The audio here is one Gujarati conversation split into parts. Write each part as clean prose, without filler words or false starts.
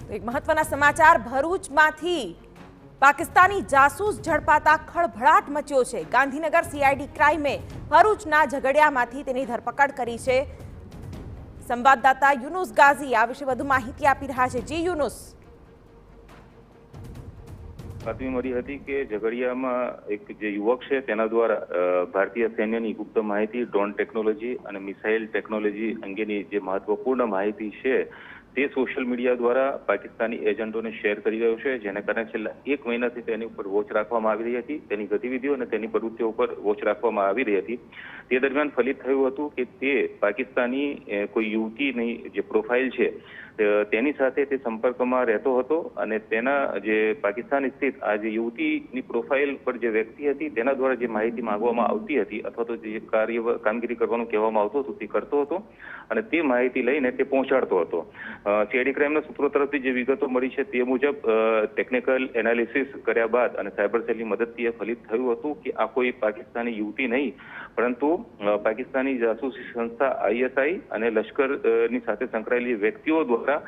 એક મહત્વના સમાચાર ભરૂચમાંથી પાકિસ્તાની જાસૂસ ઝડપાતા ખળભળાટ મચ્યો છે। ગાંધીનગર સીઆઈડી ક્રાઇમે ભરૂચના ઝઘડિયામાંથી તેની ધરપકડ કરી છે। સંવાદદાતા યુનુસ ગાઝી આ વિશે વધુ માહિતી આપી રહ્યા છે। જી યુનુસ। બાતમી મળી હતી કે ઝઘડિયામાં એક જે યુવક છે તેના દ્વારા ભારતીય સૈન્યની ગુપ્ત માહિતી, ડ્રોન ટેકનોલોજી અને મિસાઇલ ટેકનોલોજી અંગેની જે મહત્વપૂર્ણ માહિતી છે તે સોશિયલ મીડિયા દ્વારા પાકિસ્તાની એજન્ટોને શેર કરી રહ્યો છે, જેને કારણે છેલ્લા 1 મહિનાથી તેની ઉપર વોચ રાખવામાં આવી રહી હતી। તેની ગતિવિધિઓ અને તેની પ્રવૃત્તિઓ ઉપર વોચ રાખવામાં આવી રહી હતી। તે દરમિયાન ફલિત થયું હતું કે તે પાકિસ્તાની કોઈ યુવતીની જે પ્રોફાઇલ છે તેની સાથે તે સંપર્કમાં રહેતો હતો અને તેના જે પાકિસ્તાન સ્થિત આ જે યુવતીની પ્રોફાઇલ પર જે વ્યક્તિ હતી તેના દ્વારા જે માહિતી માંગવામાં આવતી હતી અથવા તો જે કામગીરી કરવાનું કહેવામાં આવતું હતું તે કરતો હતો અને તે માહિતી લઈને તે પહોંચાડતો હતો। સીઆઈડી ક્રાઇમના સૂત્રો તરફથી જે વિગતો મળી છે તે મુજબ ટેકનિકલ એનાલિસિસ કર્યા બાદ અને સાયબર સેલની મદદથી ફલિત થયું હતું કે આ કોઈ પાકિસ્તાની યુવતી નહીં પરંતુ પાકિસ્તાની જાસૂસી સંસ્થા આઈએસઆઈ અને લશ્કરની સાથે સંકળાયેલી વ્યક્તિઓ દ્વારા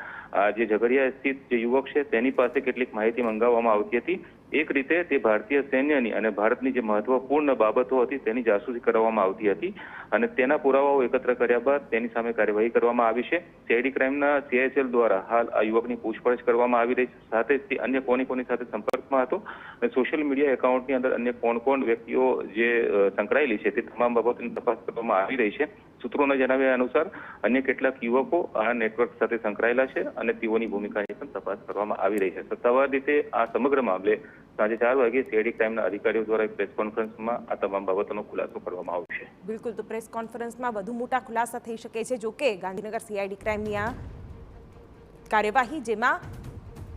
જે ઝઘડિયા સ્થિત જે યુવક છે તેની પાસે કેટલીક માહિતી મંગાવવામાં આવતી હતી। એક રીતે તે ભારતીય સૈન્યની અને ભારતની જે મહત્વપૂર્ણ બાબતો હતી તેની જાસૂસી કરવામાં આવતી હતી અને તેના પુરાવાઓ એકત્ર કર્યા બાદ તેની સામે કાર્યવાહી કરવામાં આવી છે। સીઆઈડી ક્રાઇમના સીઆઈએસએલ દ્વારા હાલ આ યુવકની પૂછપરછ કરવામાં આવી રહી છે। સાથે જ તે અન્ય કોની સાથે સંપર્કમાં હતો અને સોશિયલ મીડિયા એકાઉન્ટની અંદર અન્ય કોણ વ્યક્તિઓ જે સંકળાયેલી છે તે તમામ બાબતોની તપાસ કરવામાં આવી રહી છે। સૂત્રોના જણાવ્યા અનુસાર અન્ય કેટલાક યુવકો આ નેટવર્ક સાથે સંકળાયેલા છે અને તેઓની ભૂમિકાની પણ તપાસ કરવામાં આવી રહી છે। સત્તાવાર રીતે આ સમગ્ર મામલે સાંજે 4 વાગે સીઆઈડી ક્રાઇમના અધિકારીઓ દ્વારા એક પ્રેસ કોન્ફરન્સમાં આ તમામ બાબતોનો ખુલાસો કરવામાં આવશે। બિલકુલ, તો પ્રેસ કોન્ફરન્સમાં વધુ મોટા ખુલાસા થઈ શકે છે। જો કે ગાંધીનગર સીઆઈડી ક્રાઇમની આ કાર્યવાહી જેમાં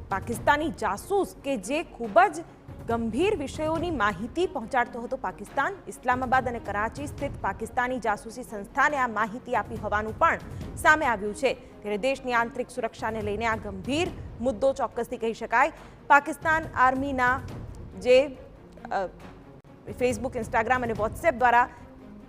પાકિસ્તાની જાસૂસ કે જે ખૂબ જ ગંભીર વિષયોની માહિતી પહોંચાડતો હતો પાકિસ્તાન, ઇસ્લામાબાદ અને કરાચી સ્થિત પાકિસ્તાની જાસૂસી સંસ્થાને આ માહિતી આપી હોવાનું પણ સામે આવ્યું છે। ત્યારે દેશની આંતરિક સુરક્ષાને લઈને આ ગંભીર મુદ્દો ચોક્કસથી કહી શકાય। પાકિસ્તાન આર્મીના જે ફેસબુક, ઇન્સ્ટાગ્રામ અને વોટ્સએપ દ્વારા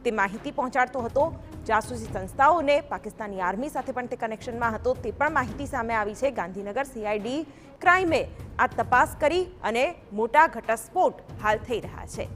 તે માહિતી પહોંચાડતો હતો, જાસૂસી સંસ્થાઓને પાકિસ્તાની આર્મી સાથે પણ તે કનેક્શનમાં હતો, તે પણ માહિતી સામે આવી છે। ગાંધીનગર સીઆઈડી ક્રાઇમે આ તપાસ કરી અને મોટા ઘટસ્ફોટ હાલ થઈ રહ્યા છે।